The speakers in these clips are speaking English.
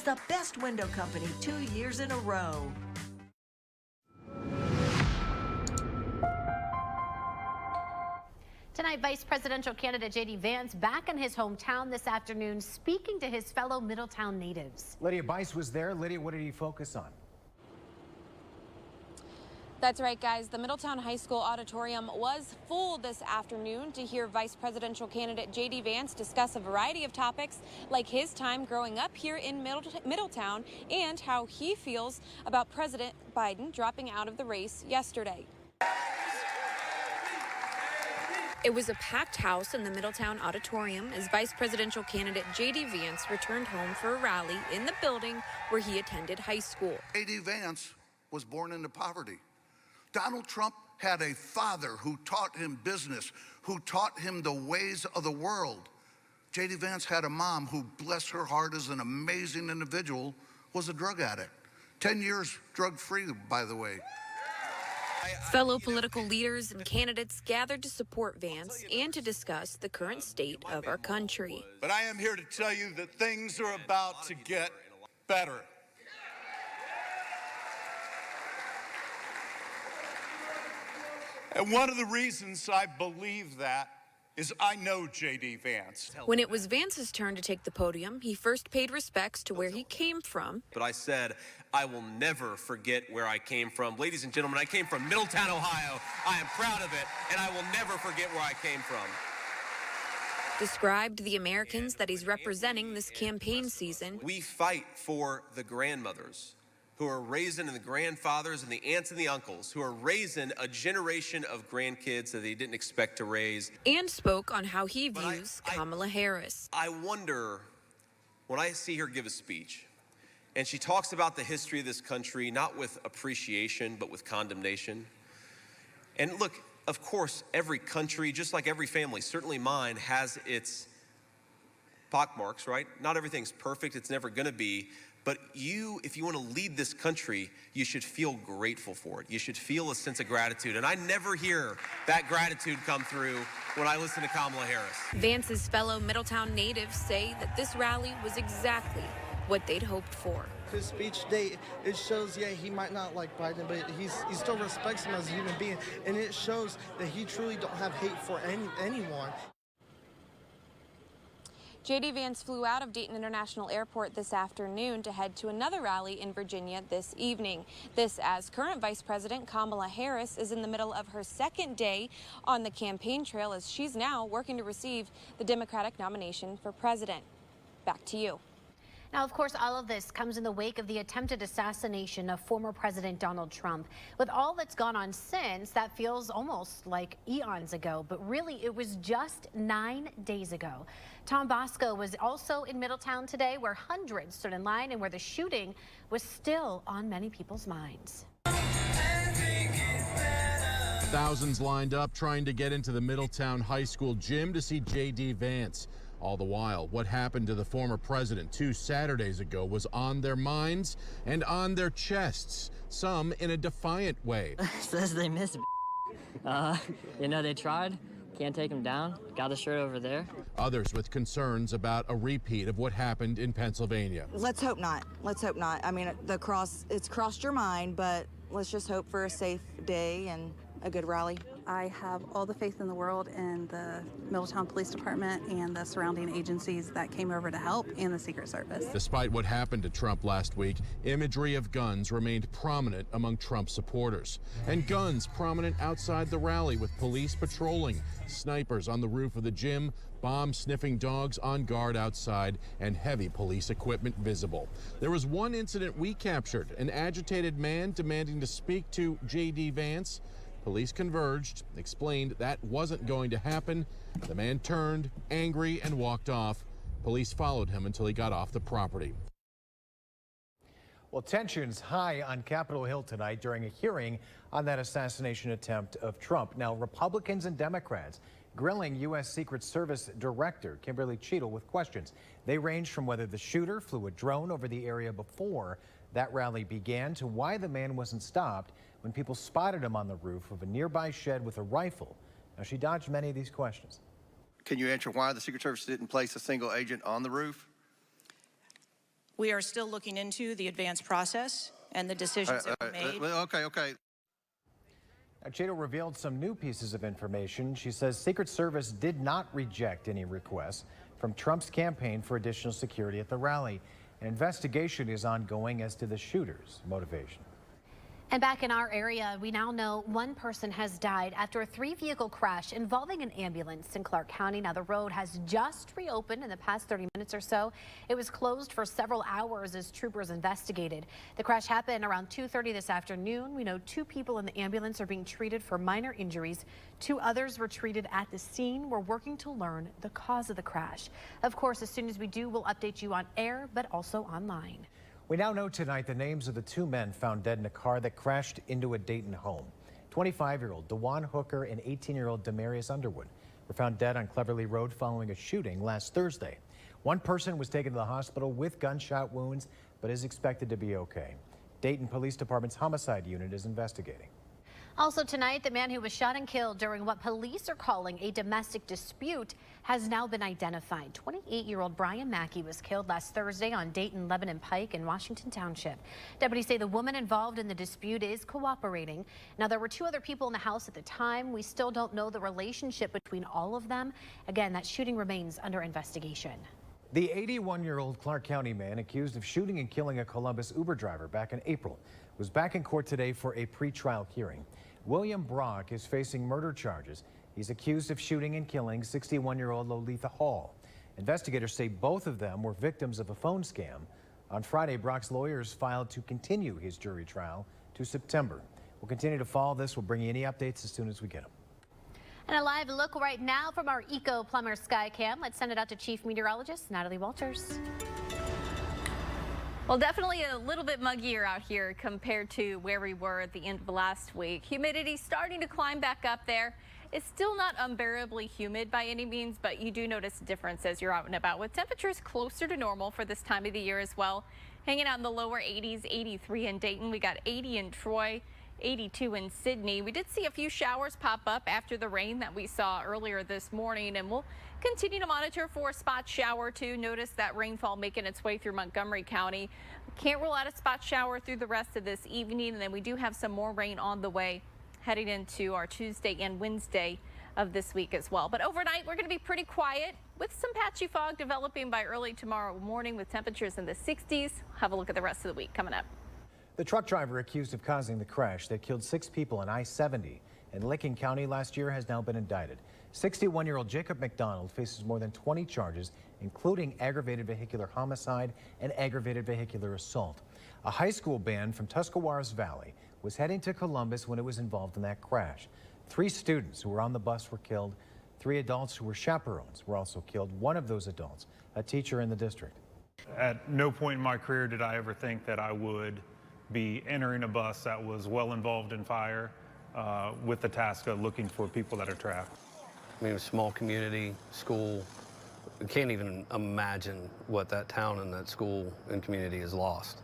the best window company 2 years in a row. Tonight, Vice Presidential candidate J.D. Vance back in his hometown this afternoon, speaking to his fellow Middletown natives. Lydia Bice was there. Lydia, what did he focus on? That's right, guys. The Middletown High School auditorium was full this afternoon to hear Vice Presidential candidate J.D. Vance discuss a variety of topics like his time growing up here in Middletown and how he feels about President Biden dropping out of the race yesterday. It was a packed house in the Middletown auditorium as Vice Presidential candidate J.D. Vance returned home for a rally in the building where he attended high school. J.D. Vance was born into poverty. Donald Trump had a father who taught him business, who taught him the ways of the world. J.D. Vance had a mom who, bless her heart, is an amazing individual, was a drug addict. 10 years drug-free, by the way. Fellow political leaders and candidates gathered to support Vance and to discuss the current state of our country. But I am here to tell you that things are about to get better. And one of the reasons I believe that is I know J.D. Vance. When it was Vance's turn to take the podium, he first paid respects to where he came from. But I said, I will never forget where I came from. Ladies and gentlemen, I came from Middletown, Ohio. I am proud of it, and I will never forget where I came from. Described the Americans that he's representing this campaign season. We fight for the grandmothers who are raising, and the grandfathers and the aunts and the uncles who are raising a generation of grandkids that they didn't expect to raise. And spoke on how he views Kamala Harris. I wonder, when I see her give a speech, and she talks about the history of this country, not with appreciation, but with condemnation. And look, of course, every country, just like every family, certainly mine, has its pockmarks, right? Not everything's perfect, it's never gonna be. But if you want to lead this country, you should feel grateful for it. You should feel a sense of gratitude. And I never hear that gratitude come through when I listen to Kamala Harris. Vance's fellow Middletown natives say that this rally was exactly what they'd hoped for. His speech today, it shows, yeah, he might not like Biden, but he still respects him as a human being. And it shows that he truly don't have hate for anyone. J.D. Vance flew out of Dayton International Airport this afternoon to head to another rally in Virginia this evening. This as current Vice President Kamala Harris is in the middle of her second day on the campaign trail as she's now working to receive the Democratic nomination for president. Back to you. Now, of course, all of this comes in the wake of the attempted assassination of former President Donald Trump. With all that's gone on since, that feels almost like eons ago, but really it was just 9 days ago. Tom Bosco was also in Middletown today, where hundreds stood in line and where the shooting was still on many people's minds. Thousands lined up trying to get into the Middletown High School gym to see J.D. Vance. All the while, what happened to the former president 2 Saturdays ago was on their minds and on their chests, some in a defiant way. Says they missed. You know, they tried. Can't take him down. Got the shirt over there. Others with concerns about a repeat of what happened in Pennsylvania. Let's hope not. Let's hope not. I mean, it's crossed your mind, but let's just hope for a safe day and a good rally. I have all the faith in the world in the Middletown Police Department and the surrounding agencies that came over to help, and the Secret Service. Despite what happened to Trump last week, imagery of guns remained prominent among Trump supporters. And guns prominent outside the rally with police patrolling, snipers on the roof of the gym, bomb-sniffing dogs on guard outside, and heavy police equipment visible. There was one incident we captured, an agitated man demanding to speak to J.D. Vance. Police converged, explained that wasn't going to happen. The man turned, angry, and walked off. Police followed him until he got off the property. Well, tensions high on Capitol Hill tonight during a hearing on that assassination attempt of Trump. Now, Republicans and Democrats grilling U.S. Secret Service Director Kimberly Cheadle with questions. They range from whether the shooter flew a drone over the area before that rally began to why the man wasn't stopped when people spotted him on the roof of a nearby shed with a rifle. Now, she dodged many of these questions. Can you answer why the Secret Service didn't place a single agent on the roof? We are still looking into the advanced process and the decisions that were made. Okay. Now, Cheadle revealed some new pieces of information. She says Secret Service did not reject any requests from Trump's campaign for additional security at the rally. An investigation is ongoing as to the shooter's motivation. And back in our area, we now know one person has died after a 3-vehicle crash involving an ambulance in Clark County. Now, the road has just reopened in the past 30 minutes or so. It was closed for several hours as troopers investigated. The crash happened around 2:30 this afternoon. We know 2 people in the ambulance are being treated for minor injuries. 2 others were treated at the scene. We're working to learn the cause of the crash. Of course, as soon as we do, we'll update you on air, but also online. We now know tonight the names of the 2 men found dead in a car that crashed into a Dayton home. 25-year-old DeJuan Hooker and 18-year-old Demarius Underwood were found dead on Cleverly Road following a shooting last Thursday. One person was taken to the hospital with gunshot wounds, but is expected to be okay. Dayton Police Department's homicide unit is investigating. Also tonight, the man who was shot and killed during what police are calling a domestic dispute has now been identified. 28-year-old Brian Mackey was killed last Thursday on Dayton, Lebanon Pike in Washington Township. Deputies say the woman involved in the dispute is cooperating. Now, there were 2 other people in the house at the time. We still don't know the relationship between all of them. Again, that shooting remains under investigation. The 81-year-old Clark County man accused of shooting and killing a Columbus Uber driver back in April was back in court today for a pretrial hearing. William Brock is facing murder charges. He's accused of shooting and killing 61-year-old Lolitha Hall. Investigators say both of them were victims of a phone scam. On Friday, Brock's lawyers filed to continue his jury trial to September. We'll continue to follow this. We'll bring you any updates as soon as we get them. And a live look right now from our Eco Plumber Skycam. Let's send it out to Chief Meteorologist Natalie Walters. Well, definitely a little bit muggier out here compared to where we were at the end of last week. Humidity starting to climb back up there. It's still not unbearably humid by any means, but you do notice a difference as you're out and about with temperatures closer to normal for this time of the year as well. Hanging out in the lower 80s, 83 in Dayton. We got 80 in Troy, 82 in Sydney. We did see a few showers pop up after the rain that we saw earlier this morning, and we'll continue to monitor for a spot shower too. Notice that rainfall making its way through Montgomery County. Can't rule out a spot shower through the rest of this evening, and then we do have some more rain on the way heading into our Tuesday and Wednesday of this week as well. But overnight, we're going to be pretty quiet with some patchy fog developing by early tomorrow morning with temperatures in the 60s. Have a look at the rest of the week coming up. The truck driver accused of causing the crash that killed 6 people on I-70 in Licking County last year has now been indicted. 61-year-old Jacob McDonald faces more than 20 charges, including aggravated vehicular homicide and aggravated vehicular assault. A high school band from Tuscarawas Valley was heading to Columbus when it was involved in that crash. 3 students who were on the bus were killed. 3 adults who were chaperones were also killed. One of those adults, a teacher in the district. At no point in my career did I ever think that I would be entering a bus that was well involved in fire with the task of looking for people that are trapped. I mean, a small community, school. I can't even imagine what that town and that school and community has lost.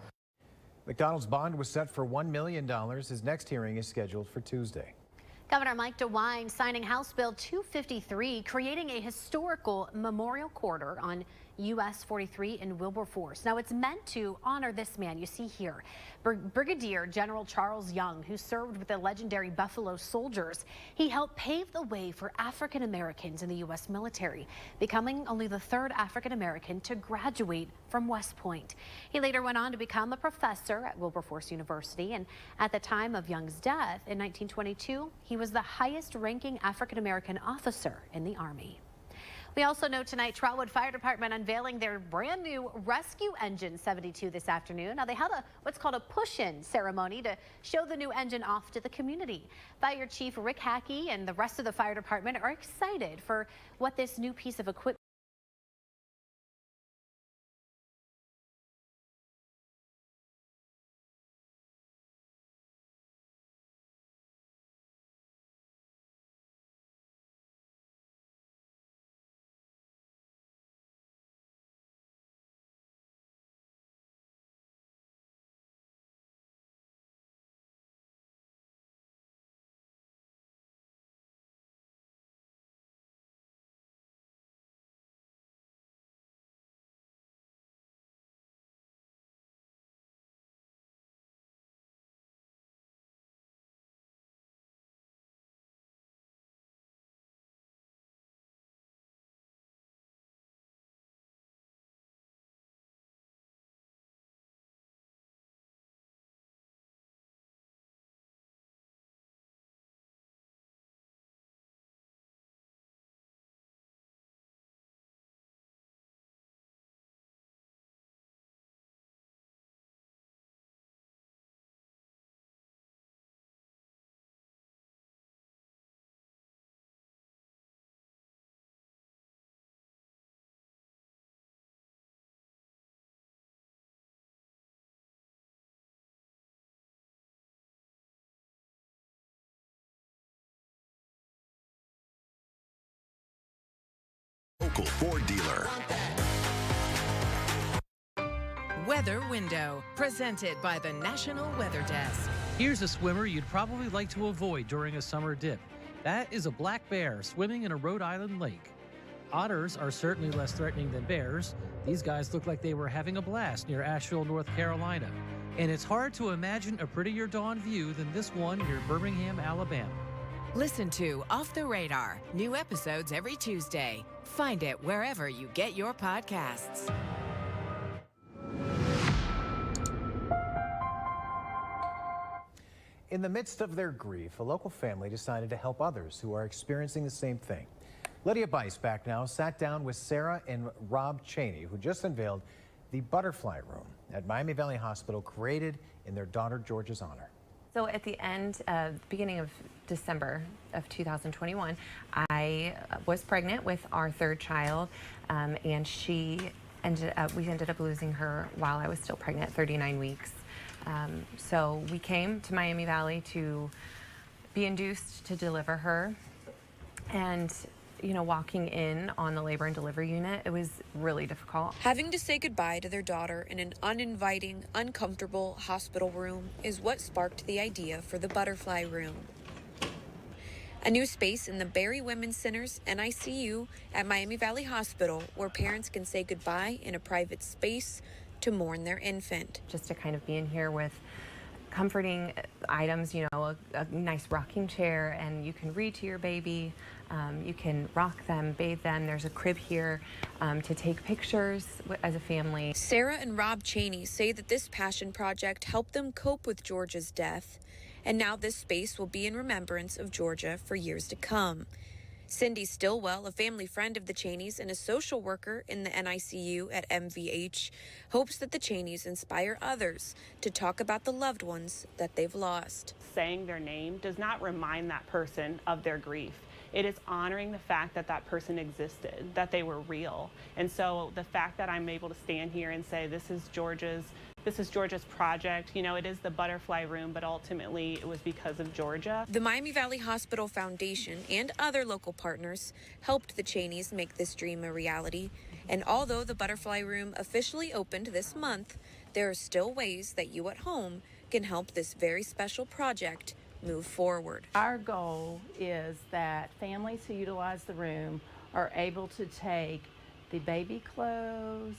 McDonald's bond was set for $1 million. His next hearing is scheduled for Tuesday. Governor Mike DeWine signing House Bill 253, creating a historical memorial corridor on US 43 in Wilberforce. Now, it's meant to honor this man you see here, Brigadier General Charles Young, who served with the legendary Buffalo Soldiers. He helped pave the way for African Americans in the U.S. military, becoming only the 3rd African American to graduate from West Point. He later went on to become a professor at Wilberforce University, and at the time of Young's death in 1922, he was the highest ranking African American officer in the Army. We also know tonight Trotwood Fire Department unveiling their brand new Rescue Engine 72 this afternoon. Now, they held what's called a push-in ceremony to show the new engine off to the community. Fire Chief Rick Hackey and the rest of the fire department are excited for what this new piece of equipment local Ford dealer. Weather Window, presented by the National Weather Desk. Here's a swimmer you'd probably like to avoid during a summer dip. That is a black bear swimming in a Rhode Island lake. Otters are certainly less threatening than bears. These guys look like they were having a blast near Asheville, North Carolina. And it's hard to imagine a prettier dawn view than this one near Birmingham, Alabama. Listen to Off the Radar. New episodes every Tuesday. Find it wherever you get your podcasts. In the midst of their grief, a local family decided to help others who are experiencing the same thing. Lydia Bice, back now, sat down with Sarah and Rob Cheney, who just unveiled the Butterfly Room at Miami Valley Hospital, created in their daughter Georgia's honor. So at the beginning of December of 2021, I was pregnant with our third child, and we ended up losing her while I was still pregnant, 39 weeks. So we came to Miami Valley to be induced to deliver her. And, you know, walking in on the labor and delivery unit, it was really difficult. Having to say goodbye to their daughter in an uninviting, uncomfortable hospital room is what sparked the idea for the Butterfly Room. A new space in the Barry Women's Center's NICU at Miami Valley Hospital where parents can say goodbye in a private space to mourn their infant. Just to kind of be in here with comforting items, you know, a nice rocking chair, and you can read to your baby, you can rock them, bathe them. There's a crib here to take pictures as a family. Sarah and Rob Cheney say that this passion project helped them cope with Georgia's death, and now this space will be in remembrance of Georgia for years to come. Cindy Stillwell, a family friend of the Cheneys and a social worker in the NICU at MVH, hopes that the Cheneys inspire others to talk about the loved ones that they've lost. Saying their name does not remind that person of their grief. It is honoring the fact that that person existed, that they were real. And so the fact that I'm able to stand here and say this is Georgia's project, you know, it is the Butterfly Room, but ultimately it was because of Georgia. The Miami Valley Hospital Foundation and other local partners helped the Cheneys make this dream a reality. And although the Butterfly Room officially opened this month, there are still ways that you at home can help this very special project move forward. Our goal is that families who utilize the room are able to take the baby clothes,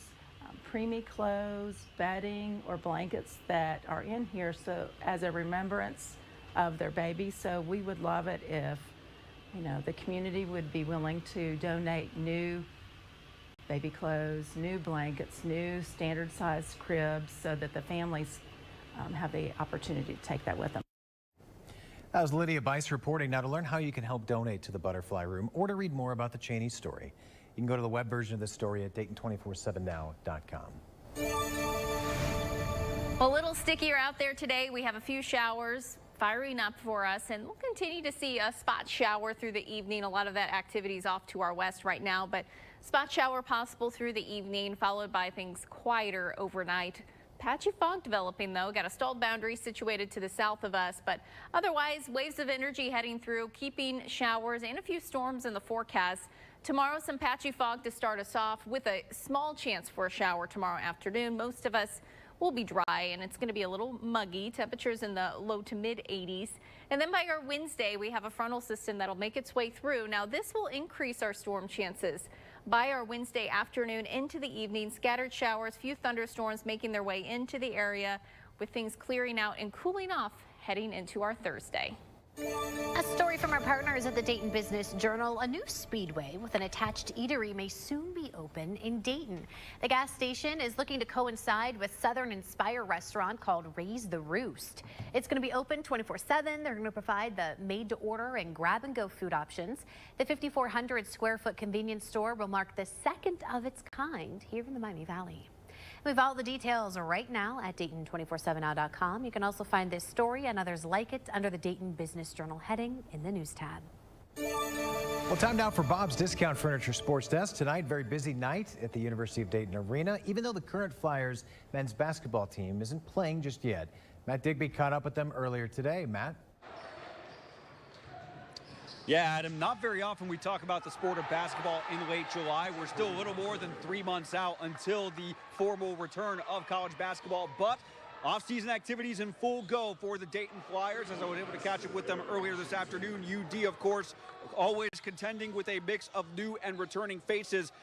preemie clothes, bedding, or blankets that are in here so as a remembrance of their baby. So we would love it if, you know, the community would be willing to donate new baby clothes, new blankets, new standard size cribs so that the families have the opportunity to take that with them. That was Lydia Bice reporting. Now, to learn how you can help donate to the Butterfly Room or to read more about the Cheney story, you can go to the web version of this story at Dayton247now.com. A little stickier out there today. We have a few showers firing up for us, and we'll continue to see a spot shower through the evening. A lot of that activity is off to our west right now, but spot shower possible through the evening, followed by things quieter overnight. Patchy fog developing, though. Got a stalled boundary situated to the south of us, but otherwise waves of energy heading through, keeping showers and a few storms in the forecast. Tomorrow, some patchy fog to start us off with a small chance for a shower tomorrow afternoon. Most of us will be dry, and it's going to be a little muggy. Temperatures in the low to mid 80s. And then by our Wednesday, we have a frontal system that'll make its way through. Now, this will increase our storm chances. By our Wednesday afternoon into the evening, scattered showers, few thunderstorms making their way into the area, with things clearing out and cooling off heading into our Thursday. A story from our partners at the Dayton Business Journal. A new speedway with an attached eatery may soon be open in Dayton. The gas station is looking to coincide with Southern Inspire restaurant called Raise the Roost. It's going to be open 24/7. They're going to provide the made-to-order and grab-and-go food options. The 5,400 square foot convenience store will mark the second of its kind here in the Miami Valley. We have all the details right now at Dayton247now.com. You can also find this story and others like it under the Dayton Business Journal heading in the News tab. Well, time now for Bob's Discount Furniture Sports Desk. Tonight, very busy night at the University of Dayton Arena, even though the current Flyers men's basketball team isn't playing just yet. Matt Digby caught up with them earlier today. Matt? Yeah, Adam, not very often we talk about the sport of basketball in late July. We're still a little more than 3 months out until the formal return of college basketball, but off-season activities in full go for the Dayton Flyers. As I was able to catch up with them earlier this afternoon, UD, of course, always contending with a mix of new and returning faces.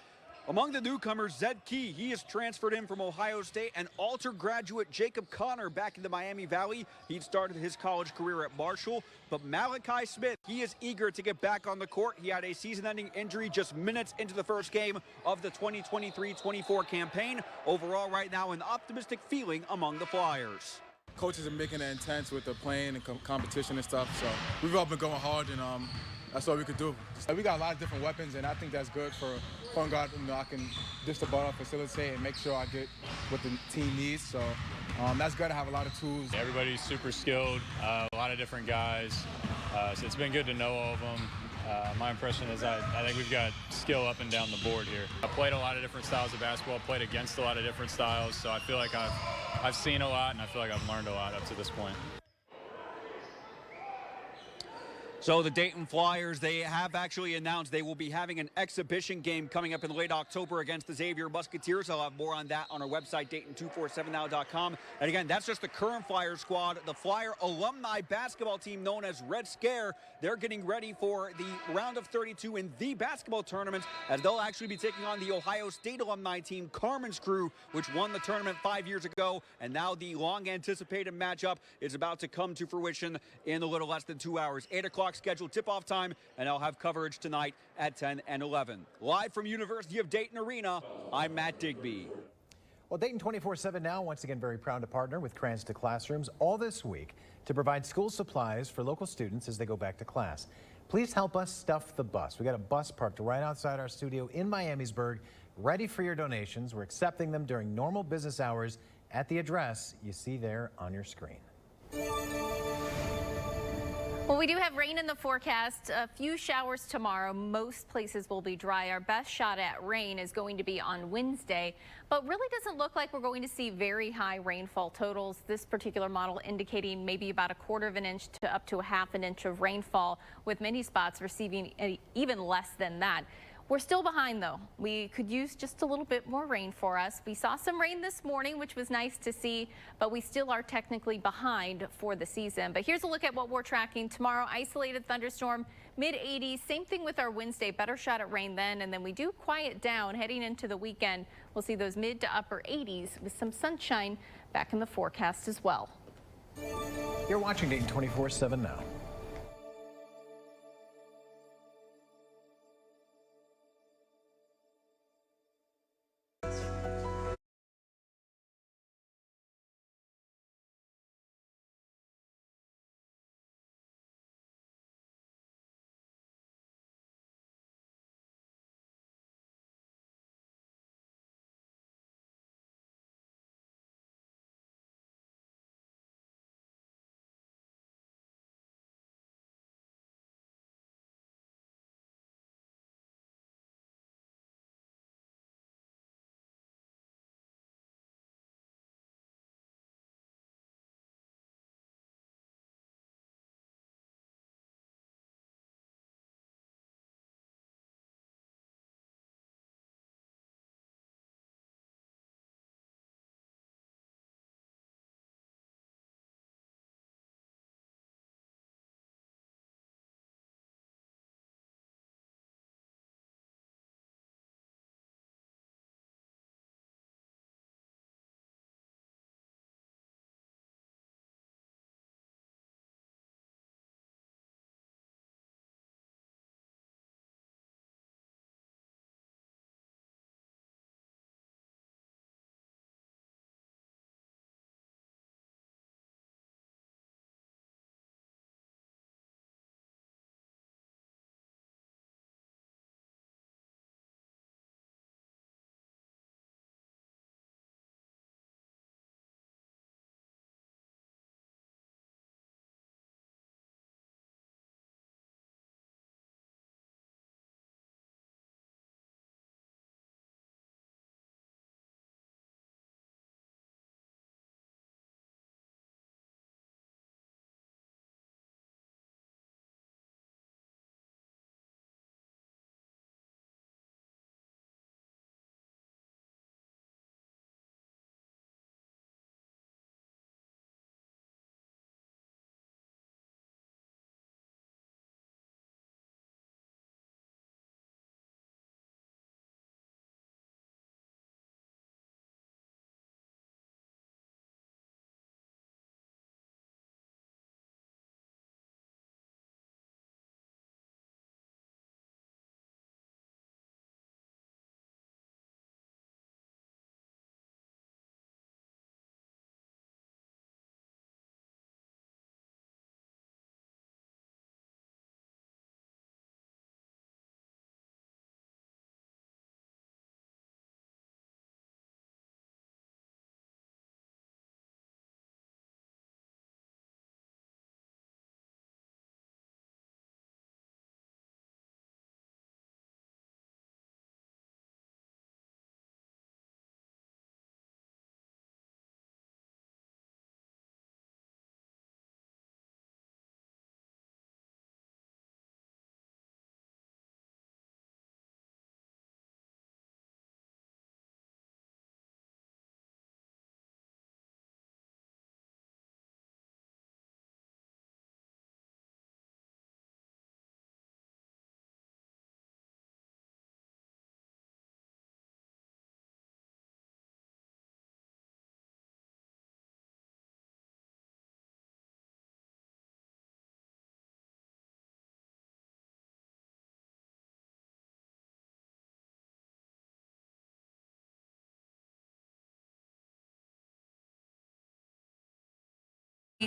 Among the newcomers, Zed Key, he is transferred in from Ohio State, and Alter graduate Jacob Connor back in the Miami Valley. He'd started his college career at Marshall, but Malachi Smith, he is eager to get back on the court. He had a season-ending injury just minutes into the first game of the 2023-24 campaign. Overall, right now, an optimistic feeling among the Flyers. Coaches are making it intense with the playing and competition and stuff, so we've all been going hard, and that's all we could do. We got a lot of different weapons, and I think that's good for point guard. I can dish the ball, facilitate, and make sure I get what the team needs. So that's good to have a lot of tools. Everybody's super skilled, a lot of different guys. So it's been good to know all of them. My impression is I think we've got skill up and down the board here. I played a lot of different styles of basketball, played against a lot of different styles, so I feel like I've seen a lot, and I feel like I've learned a lot up to this point. So the Dayton Flyers, they have actually announced they will be having an exhibition game coming up in late October against the Xavier Musketeers. I'll have more on that on our website, Dayton247now.com. And again, that's just the current Flyer squad. The Flyer alumni basketball team known as Red Scare, they're getting ready for the round of 32 in the basketball tournament, as they'll actually be taking on the Ohio State alumni team, Carmen's Crew, which won the tournament 5 years ago. And now the long-anticipated matchup is about to come to fruition in a little less than 2 hours. 8 o'clock scheduled tip-off time, and I'll have coverage tonight at 10 and 11. Live from University of Dayton Arena, I'm Matt Digby. Well, Dayton 24/7 Now, once again, very proud to partner with Cranston Classrooms all this week to provide school supplies for local students as they go back to class. Please help us stuff the bus. We got a bus parked right outside our studio in Miamisburg, ready for your donations. We're accepting them during normal business hours at the address you see there on your screen. Well, we do have rain in the forecast, a few showers tomorrow. Most places will be dry. Our best shot at rain is going to be on Wednesday, but really doesn't look like we're going to see very high rainfall totals. This particular model indicating maybe about 1/4 of an inch to up to 1/2 an inch of rainfall, with many spots receiving even less than that. We're still behind, though. We could use just a little bit more rain for us. We saw some rain this morning, which was nice to see, but we still are technically behind for the season. But here's a look at what we're tracking tomorrow. Isolated thunderstorm, mid-80s. Same thing with our Wednesday. Better shot at rain then, and then we do quiet down heading into the weekend. We'll see those mid to upper 80s with some sunshine back in the forecast as well. You're watching Dayton 24/7 Now.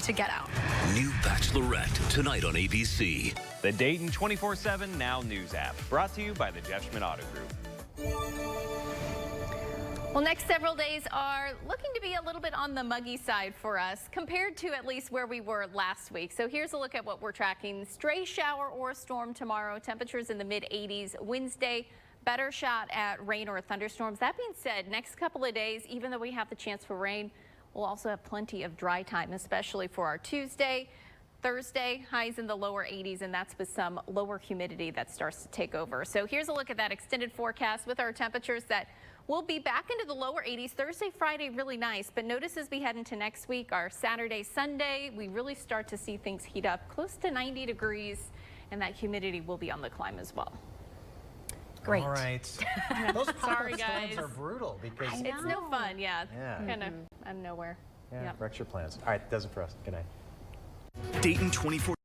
to get out. New Bachelorette tonight on ABC. The Dayton 24/7 Now News app, brought to you by the Jeff Schmidt Auto Group. Well, next several days are looking to be a little bit on the muggy side for us compared to at least where we were last week. So here's a look at what we're tracking. Stray shower or storm tomorrow. Temperatures in the mid-80s. Wednesday, better shot at rain or thunderstorms. That being said, next couple of days, even though we have the chance for rain, we'll also have plenty of dry time, especially for our Tuesday. Thursday, highs in the lower 80s, and that's with some lower humidity that starts to take over. So here's a look at that extended forecast with our temperatures that will be back into the lower 80s. Thursday, Friday, really nice. But notice as we head into next week, our Saturday, Sunday, we really start to see things heat up close to 90 degrees, and that humidity will be on the climb as well. Great. All right. Those Sorry, storms guys. are brutal because It's no fun, yeah. Yeah. Kind of out of nowhere. yeah, Yep. wrecks your plans. All right, that does it for us. Good night. Dayton 24.